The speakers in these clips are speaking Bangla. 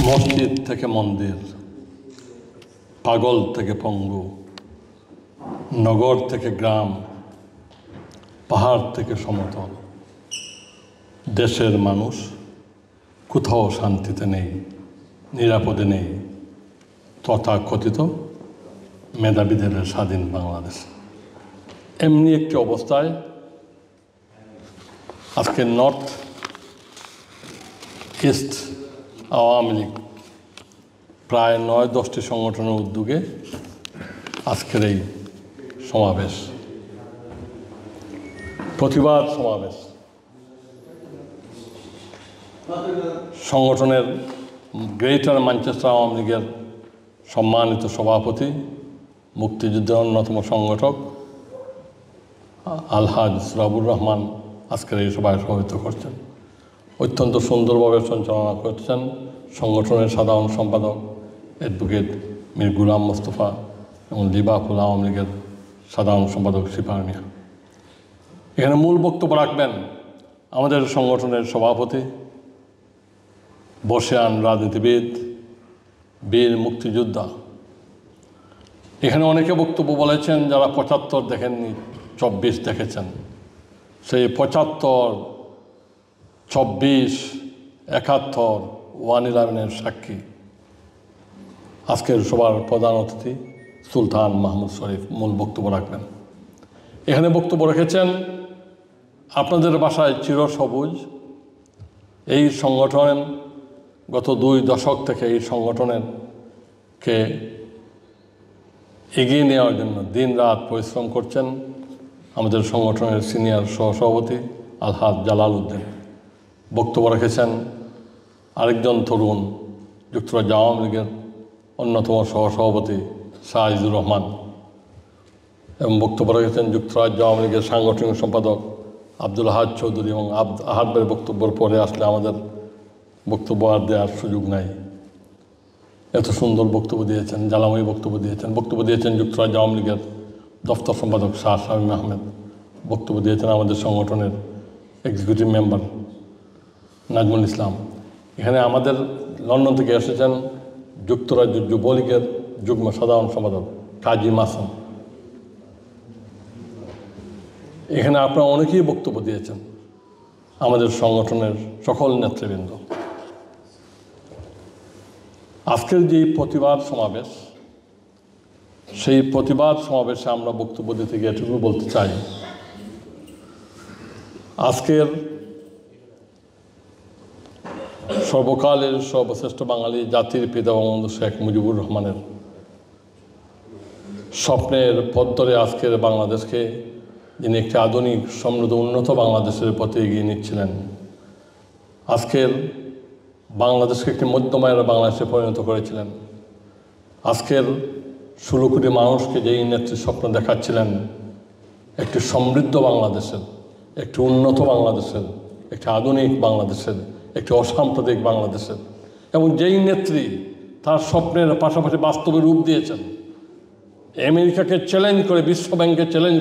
মসজিদ থেকে মন্দির, পাগল থেকে পঙ্গু, নগর থেকে গ্রাম, পাহাড় থেকে সমতল, দেশের মানুষ কোথাও শান্তিতে নেই, নিরাপদে নেই, তথাকথিত মেধাবীদের স্বাধীন বাংলাদেশ। এমনি একটি অবস্থায় আজকে নর্থ ইস্ট আওয়ামী লীগ প্রায় ৯-১০টি সংগঠনের উদ্যোগে আজকের এই সমাবেশ, প্রতিবাদ সমাবেশ। সংগঠনের গ্রেটার ম্যানচেস্টার আওয়ামী লীগের সম্মানিত সভাপতি, মুক্তিযুদ্ধের অন্যতম সংগঠক আলহাজ সুরাবুর রহমান আজকের এই সভায় সভাপতিত্ব করছেন। অত্যন্ত সুন্দরভাবে সঞ্চালনা করছেন সংগঠনের সাধারণ সম্পাদক অ্যাডভোকেট মীর গুলাম মোস্তফা এবং লিবাফুল আওয়ামী লীগের সাধারণ সম্পাদক সিপাহ মিয়া। এখানে মূল বক্তব্য রাখবেন আমাদের সংগঠনের সভাপতি, বর্ষিয়ান রাজনীতিবিদ, বীর মুক্তিযোদ্ধা। এখানে অনেকে বক্তব্য বলেছেন যারা ৭৫ দেখেননি, ২৪ দেখেছেন। সেই ৭৫, ২৪, ৭১, 1/11 সাক্ষী। আজকের সবার প্রধান অতিথি সুলতান মাহমুদ শরীফ মূল বক্তব্য রাখবেন। এখানে বক্তব্য রেখেছেন আপনাদের বাসায় চিরসবুজ। এই সংগঠন গত ২ দশক থেকে এই সংগঠনকে এগিয়ে নেওয়ার জন্য দিন রাত পরিশ্রম করছেন আমাদের সংগঠনের সিনিয়র সহসভাপতি আলহাজ জালাল উদ্দিন। বক্তব্য রেখেছেন আরেকজন তরুণ যুক্তরাজ্য আওয়ামী লীগের অন্যতম সহসভাপতি শাহিদুর রহমান, এবং বক্তব্য রেখেছেন যুক্তরাজ্য আওয়ামী লীগের সাংগঠনিক সম্পাদক আব্দুল আহাদ চৌধুরী। এবং আহাদের বক্তব্যের পরে আসলে আমাদের বক্তব্য আর দেওয়ার সুযোগ নাই। এত সুন্দর বক্তব্য দিয়েছেন, জ্বালাময়ী বক্তব্য দিয়েছেন যুক্তরাজ্য আওয়ামী লীগের দফতর সম্পাদক শাহ শামীম আহমেদ। বক্তব্য দিয়েছেন আমাদের সংগঠনের এক্সিকিউটিভ মেম্বার নাজমুল ইসলাম। এখানে আমাদের লন্ডন থেকে এসেছেন যুক্তরাজ্য যুবলীগের যুগ্ম সাধারণ সম্পাদক কাজী মাসুম। এখানে আপনারা অনেকেই বক্তব্য দিয়েছেন আমাদের সংগঠনের সকল নেতৃবৃন্দ। আজকের যে প্রতিবাদ সমাবেশ, সেই প্রতিবাদ সমাবেশে আমরা বক্তব্য দিতে গিয়ে এটুকু বলতে চাই, আজকের সর্বকালের সর্বশ্রেষ্ঠ বাঙালি জাতির পিতা বঙ্গবন্ধু শেখ মুজিবুর রহমানের স্বপ্নের পথ ধরে আজকের বাংলাদেশকে যিনি একটি আধুনিক সমৃদ্ধ উন্নত বাংলাদেশের পথে এগিয়ে নিচ্ছিলেন, আজকের বাংলাদেশকে একটি মধ্যমায়ের বাংলাদেশে পরিণত করেছিলেন। আজকের ১৬ কোটি মানুষকে যেই নেত্রীর স্বপ্ন দেখাচ্ছিলেন একটি সমৃদ্ধ বাংলাদেশের, একটি উন্নত বাংলাদেশের, একটি আধুনিক বাংলাদেশের, একটি অসাম্প্রদায়িক বাংলাদেশের, এবং যেই নেত্রী তার স্বপ্নের পাশাপাশি বাস্তবে রূপ দিয়েছেন। আমেরিকাকে চ্যালেঞ্জ করে, বিশ্বব্যাংককে চ্যালেঞ্জ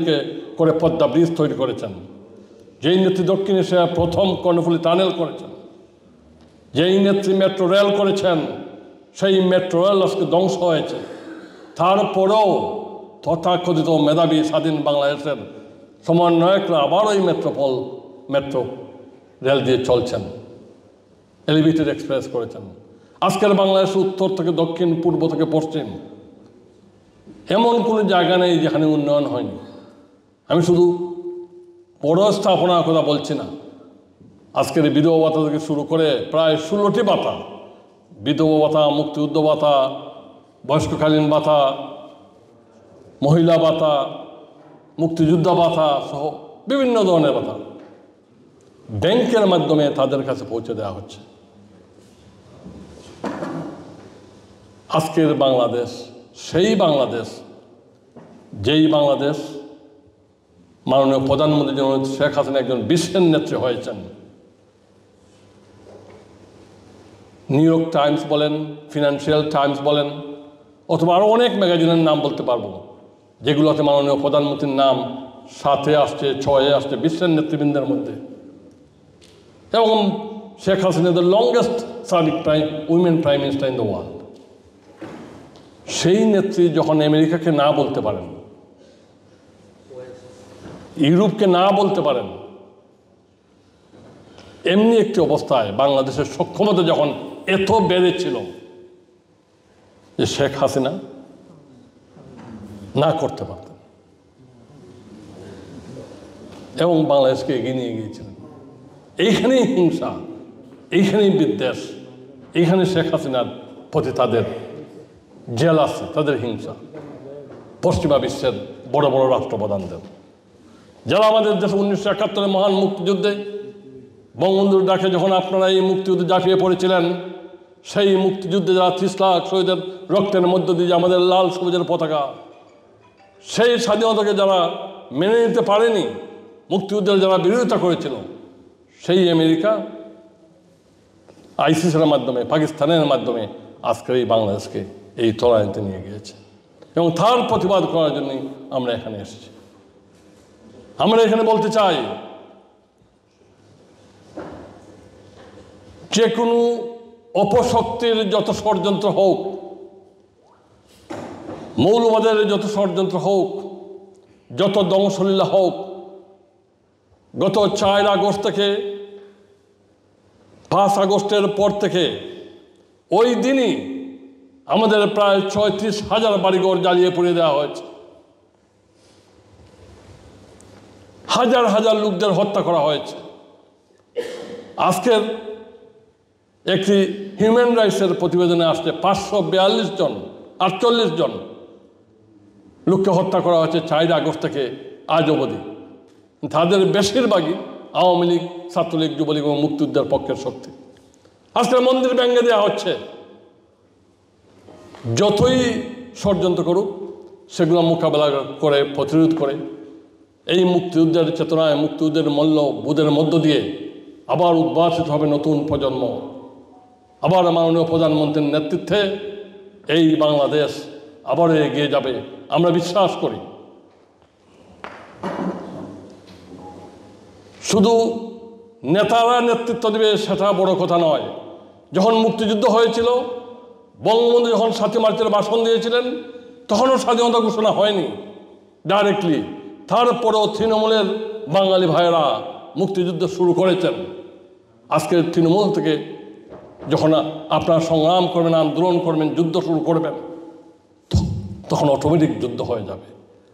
করে পদ্মা ব্রিজ তৈরি করেছেন। যেই নেত্রী দক্ষিণ এশিয়ার প্রথম কর্ণফুলী টানেল করেছেন, যেই নেত্রী মেট্রো রেল করেছেন, সেই মেট্রো রেল আজকে ধ্বংস হয়েছে। তারপরেও তথাকথিত মেধাবী স্বাধীন বাংলাদেশের সমন্বয়করা আবার ওই মেট্রো রেল দিয়ে চলছেন, এলিভেটেড এক্সপ্রেস করেছেন। আজকের বাংলাদেশ উত্তর থেকে দক্ষিণ, পূর্ব থেকে পশ্চিম এমন কোনো জায়গা নেই যেখানে উন্নয়ন হয়নি। আমি শুধু বড় স্থাপনার কথা বলছি না। আজকের বিধবা ভাতা থেকে শুরু করে প্রায় 16টি ভাতা, বিধবা ভাতা, মুক্তিযুদ্ধ ভাতা, বয়স্ককালীন ভাতা, মহিলা ভাতা, মুক্তিযোদ্ধা ভাতা সহ বিভিন্ন ধরনের ভাতা ব্যাংকের মাধ্যমে তাদের কাছে পৌঁছে দেওয়া হচ্ছে। আজকের বাংলাদেশ সেই বাংলাদেশ, যেই বাংলাদেশ মাননীয় প্রধানমন্ত্রী জননেত্রী শেখ হাসিনা একজন বিশ্বের নেত্রী হয়েছেন। নিউ ইয়র্ক টাইমস বলেন, ফিনান্সিয়াল টাইমস বলেন, অথবা আরও অনেক ম্যাগাজিনের নাম বলতে পারবো যেগুলোতে মাননীয় প্রধানমন্ত্রীর নাম 7-এ আসছে, 6-এ আসছে বিশ্বের নেতৃবৃন্দের মধ্যে। এবং Sheikh Hasina, the longest serving women prime minister in the world. সেই নেত্রী যখন আমেরিকাকে না বলতে পারেন, ইউরোপকে না বলতে পারেন, এমনি একটি অবস্থায় বাংলাদেশের সক্ষমতা যখন এত বেড়েছিল যে শেখ হাসিনা না করতে পারতেন এবং বাংলাদেশকে এগিয়ে নিয়ে গিয়েছিলেন। এইখানেই হিংসা, এইখানেই বিদ্বেষ, এইখানে শেখ হাসিনার প্রতি তাদের জেলাসি, তাদের হিংসা পশ্চিমা বিশ্বের বড় বড় রাষ্ট্রপ্রধানদের, যারা আমাদের দেশে 1971 মহান মুক্তিযুদ্ধে বঙ্গবন্ধুর ডাকে যখন আপনারা এই মুক্তিযুদ্ধে ঝাঁপিয়ে পড়েছিলেন, সেই মুক্তিযুদ্ধে যারা 30 লাখ শহীদের রক্তের মধ্য দিয়ে আমাদের লাল সবুজের পতাকা, সেই স্বাধীনতাকে যারা মেনে নিতে পারেনি, মুক্তিযুদ্ধের যারা বিরোধিতা করেছিল, সেই আমেরিকা আইসিসির মাধ্যমে, পাকিস্তানের মাধ্যমে আজকের এই বাংলাদেশকে এই তলানিতে নিয়ে গিয়েছে এবং তার প্রতিবাদ করার জন্যই আমরা এখানে এসেছি। আমরা এখানে বলতে চাই, যে কোনো অপশক্তির যত ষড়যন্ত্র হোক, মৌলবাদের যত ষড়যন্ত্র হোক, যত ধ্বংসলীলা হোক, গত 4 আগস্ট থেকে 5 আগস্টের পর থেকে ওই দিনই আমাদের প্রায় 36,000 বাড়িঘর জ্বালিয়ে পুড়িয়ে দেওয়া হয়েছে, হাজার হাজার লোকদের হত্যা করা হয়েছে। আজকের একটি হিউম্যান রাইটসের প্রতিবেদনে আসছে 542 জন, 48 জন লোককে হত্যা করা হয়েছে 4 আগস্ট থেকে আজ অবধি। তাদের বেশিরভাগই আওয়ামী লীগ, ছাত্রলীগ, যুবলীগ এবং মুক্তিযুদ্ধের পক্ষের শক্তি। আজকের মন্দির ভেঙে দেওয়া হচ্ছে। যতই ষড়যন্ত্র করুক, সেগুলো মোকাবেলা করে, প্রতিরোধ করে এই মুক্তিযুদ্ধের চেতনায়, মুক্তিযুদ্ধের মূল্যবোধের মধ্য দিয়ে আবার উদ্ভাসিত হবে নতুন প্রজন্ম। আবার মাননীয় প্রধানমন্ত্রীর নেতৃত্বে এই বাংলাদেশ আবারও এগিয়ে যাবে, আমরা বিশ্বাস করি। শুধু নেতারা নেতৃত্ব দেবে সেটা বড় কথা নয়। যখন মুক্তিযুদ্ধ হয়েছিল, বঙ্গবন্ধু যখন 7 মার্চের ভাষণ দিয়েছিলেন, তখনও স্বাধীনতা ঘোষণা হয়নি ডাইরেক্টলি। তারপরেও তৃণমূলের বাঙালি ভাইয়েরা মুক্তিযুদ্ধ শুরু করেছেন। আজকের তৃণমূল থেকে যখন আপনারা সংগ্রাম করবেন, আন্দোলন করবেন, যুদ্ধ শুরু করবেন, তখন অটোমেটিক যুদ্ধ হয়ে যাবে।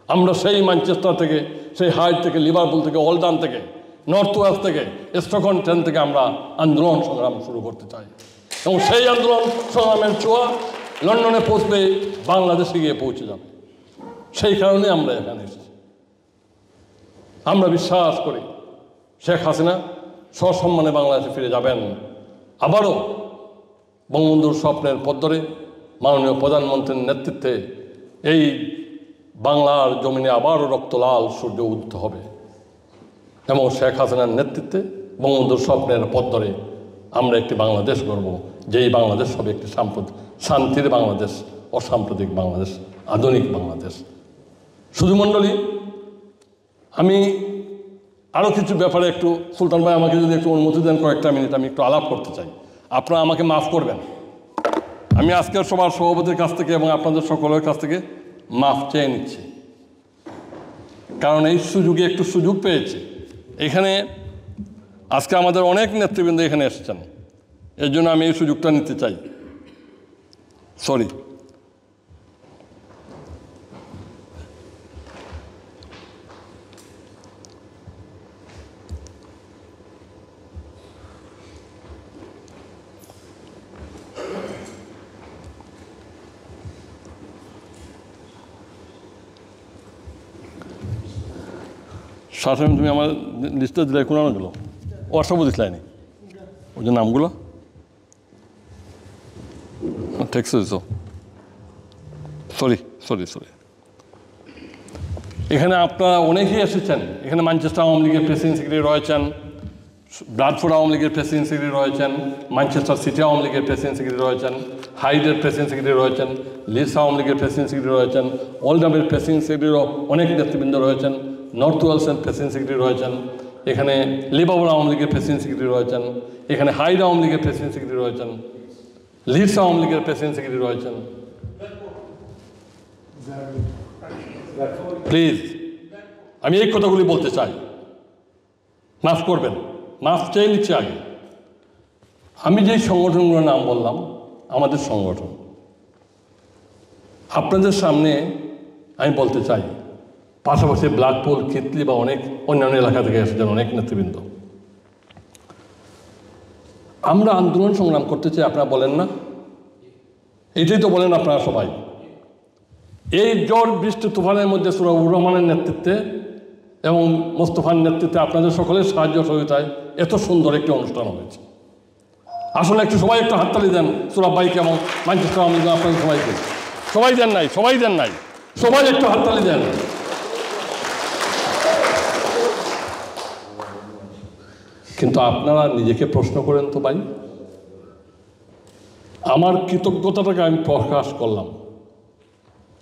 আমরা সেই ম্যানচেস্টার থেকে, সেই হাইট থেকে, লিভারপুল থেকে, ওল্ডান থেকে, নর্থ ওয়েস্ট থেকে, স্টকহোম ট্রেন থেকে আমরা আন্দোলন সংগ্রাম শুরু করতে চাই এবং সেই আন্দোলন সংগ্রামের ছোঁয়া লন্ডনে পৌঁছবে, বাংলাদেশে গিয়ে পৌঁছে যাবে। সেই কারণে আমরা এখানে এসেছি। আমরা বিশ্বাস করি শেখ হাসিনা সসম্মানে বাংলাদেশে ফিরে যাবেন। আবারও বঙ্গবন্ধুর স্বপ্নের পথ ধরে মাননীয় প্রধানমন্ত্রীর নেতৃত্বে এই বাংলার জমিনে আবারও রক্তলাল সূর্য উদিত হবে এবং শেখ হাসিনার নেতৃত্বে বঙ্গবন্ধুর স্বপ্নের পথ ধরে আমরা একটি বাংলাদেশ গড়ব, যেই বাংলাদেশ হবে একটি শান্তির বাংলাদেশ, অসাম্প্রদায়িক বাংলাদেশ, আধুনিক বাংলাদেশ। শুধু মণ্ডলী, আমি আরও কিছু ব্যাপারে একটু, সুলতান ভাই আমাকে যদি একটু অনুমতি দেন, কয়েকটা মিনিট আমি একটু আলাপ করতে চাই। আপনারা আমাকে মাফ করবেন। আমি আজকের সবার সভাপতির কাছ থেকে এবং আপনাদের সকলের কাছ থেকে মাফ চেয়ে নিচ্ছি, কারণ এই সুযোগে একটু সুযোগ পেয়েছি। এখানে আজকে আমাদের অনেক নেতৃবৃন্দ এখানে এসেছেন, এর জন্য আমি এই সুযোগটা নিতে চাই। সরি। শাসন তুমি আমার লিস্টে দিলে কোনো গেলো হোয়াটসঅ্যাপও দিসলাইনি ওই যে নামগুলো text this. Sorry sorry sorry. এখানে আপনারা অনেকেই এসেছেন। এখানে ম্যানচেস্টার আওয়ামী লীগের প্রেসিডেন্ট সেক্রেটারি রয়েছেন, ব্রাডফোর্ড আওয়ামী লীগের প্রেসিডেন্ট সেক্রেটারি রয়েছেন, ম্যানচেস্টার সিটি আওয়ামী লীগের প্রেসিডেন্ট সেক্রেটারি রয়েছেন, হাইডের প্রেসিডেন্ট সেক্রেটারি রয়েছেন, লিডস আওয়ামী লীগের প্রেসিডেন্ট সেক্রেটারি রয়েছেন, ওল্ডামের প্রেসিডেন্ট সেক্রেটারি অনেক নেতৃবৃন্দ রয়েছেন, নর্থ ওয়েলসের প্রেসিডেন্ট সেক্রেটারি রয়েছেন, এখানে লিবাবুল আওয়ামী লীগের প্রেসিডেন্ট সেক্রেটারি রয়েছেন, এখানে হাইড আওয়ামী লীগের প্রেসিডেন্ট সেক্রেটারি রয়েছেন, লিডস আওয়ামী লীগের প্রেসিডেন্ট সেক্রেটারি রয়েছেন। প্লিজ আমি এই কথাগুলি বলতে চাই, মাফ করবেন, মাফ চেয়ে নিচ্ছি। আগে আমি যেই সংগঠনগুলোর নাম বললাম আমাদের সংগঠন, আপনাদের সামনে আমি বলতে চাই, পাশাপাশি ব্ল্যাকপুল, কিতলি বা অনেক অন্যান্য এলাকা থেকে এসেছেন অনেক নেতৃবৃন্দ। আমরা আন্দোলন সংগ্রাম করতে চাই, আপনারা বলেন না? এটাই তো বলেন আপনারা সবাই। এই ঝড় বৃষ্টি তুফানের মধ্যে সুরাউর রহমানের নেতৃত্বে এবং মোস্তফার নেতৃত্বে আপনাদের সকলের সাহায্য সহযোগিতায় এত সুন্দর একটি অনুষ্ঠান হয়েছে। আসলে একটু সবাই একটু হাততালি দেন সুরাব ভাইকে এবং ম্যানচেস্টার আওয়ামী লীগ আপনাদের সবাইকে। সবাই দেন নাই, সবাই দেন নাই, সবাই একটু হাততালি দেন। কিন্তু আপনারা নিজেকে প্রশ্ন করেন তো ভাই, আমার কৃতজ্ঞতাটাকে আমি প্রকাশ করলাম,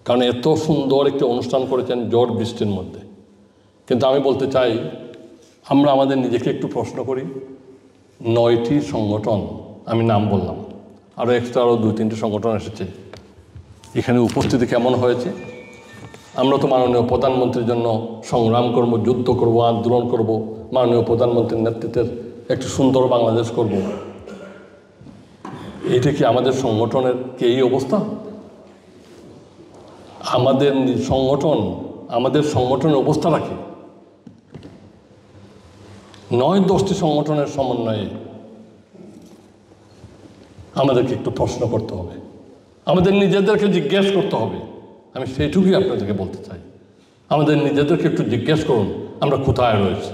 কারণ এত সুন্দর একটি অনুষ্ঠান করেছেন ঝড় বৃষ্টির মধ্যে। কিন্তু আমি বলতে চাই, আমরা আমাদের নিজেকে একটু প্রশ্ন করি। 9টি সংগঠন আমি নাম বললাম, আরও এক্সট্রা আরও 2-3টি সংগঠন এসেছে। এখানে উপস্থিতি কেমন হয়েছে? আমরা তো মাননীয় প্রধানমন্ত্রীর জন্য সংগ্রাম করব, যুদ্ধ করব, আন্দোলন করব, মাননীয় প্রধানমন্ত্রীর নেতৃত্বের একটি সুন্দর বাংলাদেশ করব। এটা কি আমাদের সংগঠনের কি এই অবস্থা? আমাদের সংগঠনের অবস্থা রাখে 9-10টি সংগঠনের সমন্বয়ে আমাদেরকে একটু প্রশ্ন করতে হবে, আমাদের নিজেদেরকে জিজ্ঞেস করতে হবে। আমি সেইটুকুই আপনাদেরকে বলতে চাই, আমাদের নিজেদেরকে একটু জিজ্ঞেস করুন আমরা কোথায় রয়েছি।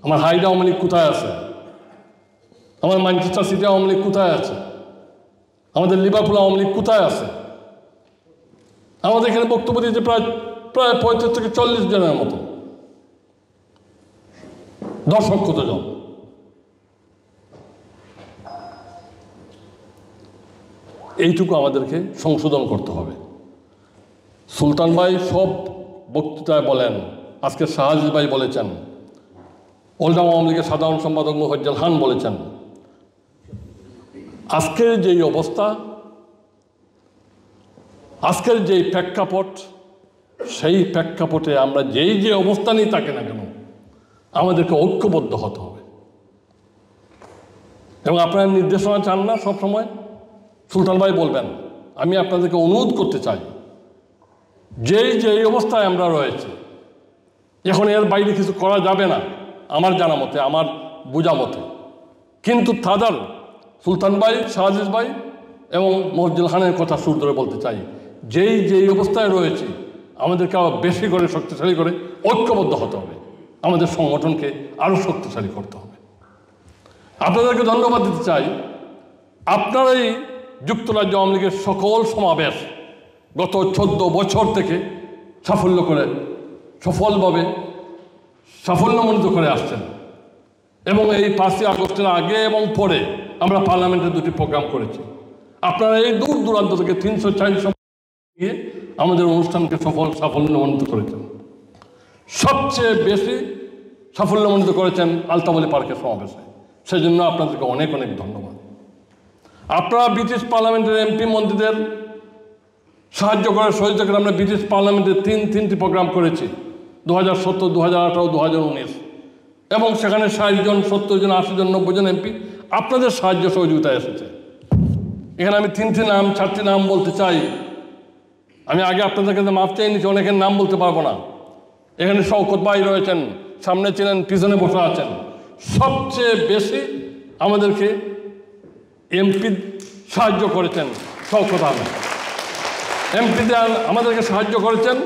আমার হাইড আওয়ামী লীগ কোথায় আছে? আমার ম্যানচেস্টার সিটি আওয়ামী লীগ কোথায় আছে? আমাদের লিভারপুল আওয়ামী লীগ কোথায় আছে? আমাদের এখানে বক্তব্য দিয়েছে প্রায় 35 থেকে 40 জনের মতো। দর্শক কতজন? এইটুকু আমাদেরকে সংশোধন করতে হবে। সুলতান ভাই সব বক্তৃতায় বলেন, আজকে শাহজিজ ভাই বলেছেন, ওল্ডাম আওয়ামী লীগের সাধারণ সম্পাদক মোফাজ্জল খান বলেছেন, আজকের যেই অবস্থা, আজকের যেই প্রেক্ষাপট, সেই প্রেক্ষাপটে আমরা যে অবস্থানেই থাকি না কেন আমাদেরকে ঐক্যবদ্ধ হতে হবে। এবং আপনারা নির্দেশনা চান না সবসময়? সুলতান ভাই বলবেন, আমি আপনাদেরকে অনুরোধ করতে চাই, যেই অবস্থায় আমরা রয়েছি এখন এর বাইরে কিছু করা যাবে না আমার জানা মতে, আমার বোঝা মতে। কিন্তু তাদের সুলতান ভাই, শাহজিজ ভাই এবং মোফাজ্জল খানের কথা সুর ধরে বলতে চাই, যেই অবস্থায় রয়েছি আমাদেরকে আরও বেশি করে শক্তিশালী করে ঐক্যবদ্ধ হতে হবে, আমাদের সংগঠনকে আরও শক্তিশালী করতে হবে। আপনাদেরকে ধন্যবাদ দিতে চাই, আপনারাই যুক্তরাজ্য আওয়ামী লীগের সকল সমাবেশ গত 14 বছর থেকে সফলভাবে সাফল্যমণ্ডিত করে আসছেন। এবং এই 5ই আগস্টের আগে এবং পরে আমরা পার্লামেন্টে 2টি প্রোগ্রাম করেছি। আপনারা এই দূর দূরান্ত থেকে 300-400 গিয়ে আমাদের অনুষ্ঠানকে সাফল্যমণ্ডিত করেছেন। সবচেয়ে বেশি সাফল্যমণ্ডিত করেছেন আলতাবলী পার্কের সমাবেশে, সেজন্য আপনাদেরকে অনেক অনেক ধন্যবাদ। আপনারা ব্রিটিশ পার্লামেন্টের এমপি মন্ত্রীদের সাহায্য করার সহযোগিতা করে আমরা ব্রিটিশ পার্লামেন্টে 3টি প্রোগ্রাম করেছি, 2017, 2018, 2019, এবং সেখানে 60 জন, 70 জন, 80 জন, 90 জন এমপি আপনাদের সাহায্য সহযোগিতায় এসেছে। এখানে আমি 4টি নাম বলতে চাই। আমি আগে আপনাদের কাছে মাফ চাই নিচ্ছি, অনেকের নাম বলতে পারবো না। এখানে শওকত ভাই রয়েছেন, সামনে ছিলেন, পিছনে বসে আছেন। সবচেয়ে বেশি আমাদেরকে এমপি সাহায্য করেছেন শওকত আহমেদ। এমপিতে আমাদেরকে সাহায্য করেছেন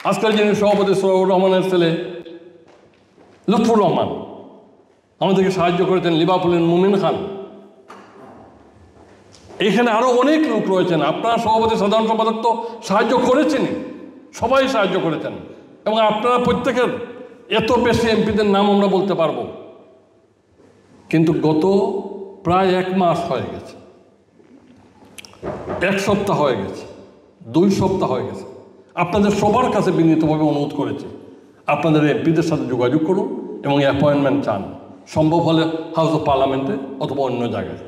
আজকের যিনি সভাপতি সৌরভ রহমানের ছেলে লুৎফুর রহমান, আমাদেরকে সাহায্য করেছেন লিভারপুলের মুমিন খান। এখানে আরও অনেক লোক রয়েছেন। আপনারা সভাপতি, সাধারণ সম্পাদক তো সাহায্য করেছেনই, সবাই সাহায্য করেছেন। এবং আপনারা প্রত্যেকের এত বেশি এমপিদের নাম আমরা বলতে পারবো। কিন্তু গত প্রায় 1 মাস হয়ে গেছে, 1 সপ্তাহ হয়ে গেছে, 2 সপ্তাহ হয়ে গেছে। আপনাদের সবার কাছে বিনীতভাবে অনুরোধ করেছি, আপনাদের এমপিদের সাথে যোগাযোগ করুন এবং অ্যাপয়েন্টমেন্ট চান, সম্ভব হলে হাউস অফ পার্লামেন্টে অথবা অন্য জায়গায়।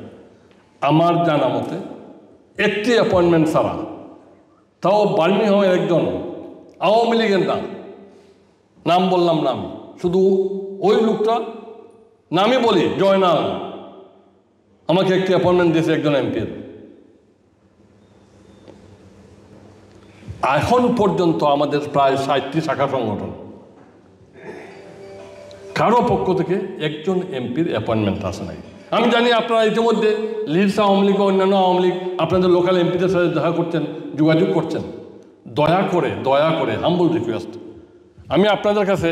আমার জানা মতে একটি অ্যাপয়েন্টমেন্ট ছাড়া, তাও বার্মিংহামের একজন আওয়ামী লীগের নাম বললাম না আমি, শুধু ওই লোকটা নামই বলি, জয়নাল, আমাকে একটি অ্যাপয়েন্টমেন্ট দিয়েছে একজন এমপির। এখন পর্যন্ত আমাদের প্রায় 60টি শাখা সংগঠন, কারো পক্ষ থেকে একজন এমপির অ্যাপয়েন্টমেন্ট আসে নাই। আমি জানি আপনারা ইতিমধ্যে লিডস আওয়ামী লীগ বা অন্যান্য আওয়ামী লীগ আপনাদের লোকাল এমপিদের সাথে দেখা করছেন, যোগাযোগ করছেন। দয়া করে হাম্বল রিকোয়েস্ট, আমি আপনাদের কাছে,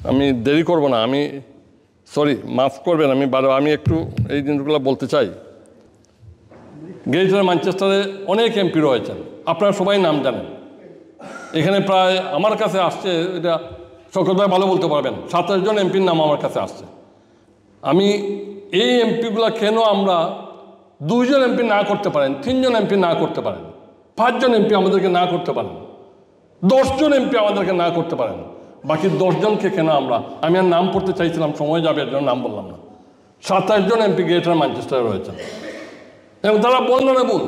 আমি দেরি করব না, আমি মাফ করবেন, আমি একটু এই জিনিসগুলো বলতে চাই। গ্রেটার ম্যানচেস্টারে অনেক এমপি রয়েছেন, আপনারা সবাই নাম জানেন। এখানে প্রায় আমার কাছে আসছে, এটা শওকত ভাই ভালো বলতে পারবেন, 27 জন এমপির নাম আমার কাছে আসছে। আমি এই এমপিগুলো কেন আমরা 2 জন এমপি না করতে পারেন, 3 জন এমপি না করতে পারেন, 5 জন এমপি আমাদেরকে না করতে পারেন, 10 জন এমপি আমাদেরকে না করতে পারেন, বাকি 10 জনকে কেন আমরা, আমি আর নাম পড়তে চাইছিলাম, সময় যাবে এর জন্য নাম বললাম না। 27 জন এমপি গ্রেটার ম্যানচেস্টারে রয়েছেন এবং তারা বলুন,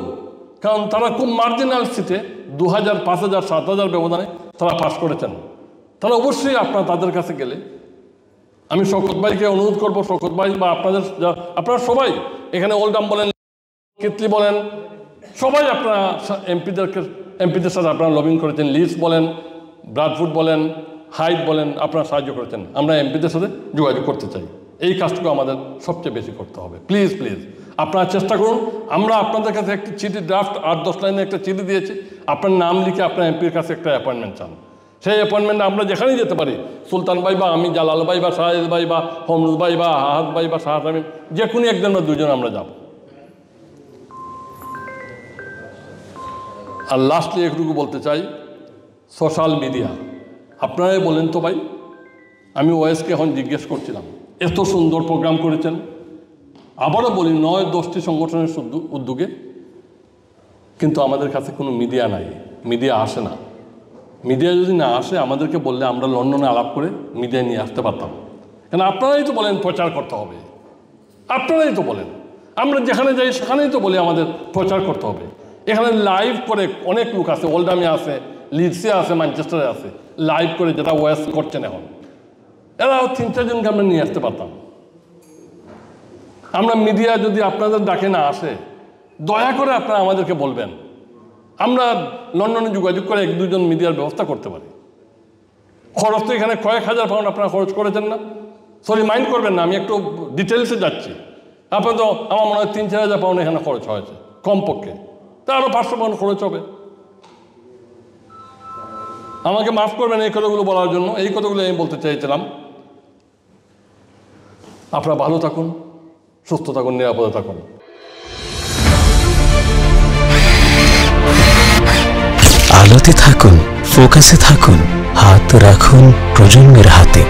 কারণ তারা খুব মার্জিনাল সিটে 2000, 5000, 7000 ব্যবধানে তারা পাস করেছেন। তাহলে অবশ্যই আপনারা তাদের কাছে গেলে, আমি শওকত ভাইকে অনুরোধ করবো, শওকত ভাই বা আপনারা সবাই এখানে ওল্ডাম বলেন, কেতলি বলেন, সবাই আপনারা এমপিদের সাথে আপনারা লবিং করেছেন, লিডস বলেন, ব্রাডফুড বলেন, হাইট বলেন, আপনারা সাহায্য করেছেন। আমরা এমপিদের সাথে যোগাযোগ করতে চাই, এই কাজটুকু আমাদের সবচেয়ে বেশি করতে হবে। প্লিজ আপনারা চেষ্টা করুন। আমরা আপনাদের কাছে একটি চিঠি, ড্রাফট 8-10 লাইনে একটা চিঠি দিয়েছি, আপনার নাম লিখে আপনার এমপির কাছে একটা অ্যাপয়েন্টমেন্ট চান। সেই অ্যাপয়েন্টমেন্টে আমরা যেখানেই যেতে পারি, সুলতান ভাই বা আমি, জালাল ভাই বা শাহেদ ভাই বা হমরুজ ভাই বা আহাদ ভাই বা শাহাদ আমিন, যে কোনো একজন বা 2 জন আমরা যাব। আর লাস্টলি একটুকু বলতে চাই, সোশ্যাল মিডিয়া, আপনারাই বলেন তো ভাই, আমি ওয়েসকে এখন জিজ্ঞেস করছিলাম, এত সুন্দর প্রোগ্রাম করেছেন, আবারও বলি 9-10টি সংগঠনের উদ্যোগে, কিন্তু আমাদের কাছে কোনো মিডিয়া নাই, মিডিয়া আসে না। মিডিয়া যদি না আসে আমাদেরকে বললে আমরা লন্ডনে আলাপ করে মিডিয়া নিয়ে আসতে পারতাম। কেন আপনারাই তো বলেন প্রচার করতে হবে, আপনারাই তো বলেন, আমরা যেখানে যাই সেখানেই তো বলি আমাদের প্রচার করতে হবে। এখানে লাইভ করে অনেক লোক আছে, ওল্ডামে আছে, লিডসে আছে, ম্যানচেস্টারে আছে, লাইভ করে, যেটা ওয়েস করছেন এখন, এরাও 3-4 জনকে আমরা নিয়ে আসতে পারতাম। আমরা মিডিয়া যদি আপনাদের ডাকে না আসে, দয়া করে আপনারা আমাদেরকে বলবেন, আমরা লন্ডনে যোগাযোগ করে 1-2 জন মিডিয়ার ব্যবস্থা করতে পারি। খরচ তো এখানে কয়েক হাজার পাউন্ড আপনারা খরচ করেছেন না, মাইন্ড করবেন না, আমি একটু ডিটেলসে যাচ্ছি। আপনার তো আমার মনে হয় 3-4 হাজার পাউন্ড এখানে খরচ হয়েছে কমপক্ষে, তা আরও 500 পাউন্ড খরচ হবে। আমাকে মাফ করবেন এই কথাগুলো বলার জন্য, এই কথাগুলো আমি বলতে চাইছিলাম। আপনারা ভালো থাকুন, সুস্থ থাকুন, নিরাপদে থাকুন। আলোতে থাকুন, ফোকাসে থাকুন, হাত রাখুন প্রজন্মের হাতে।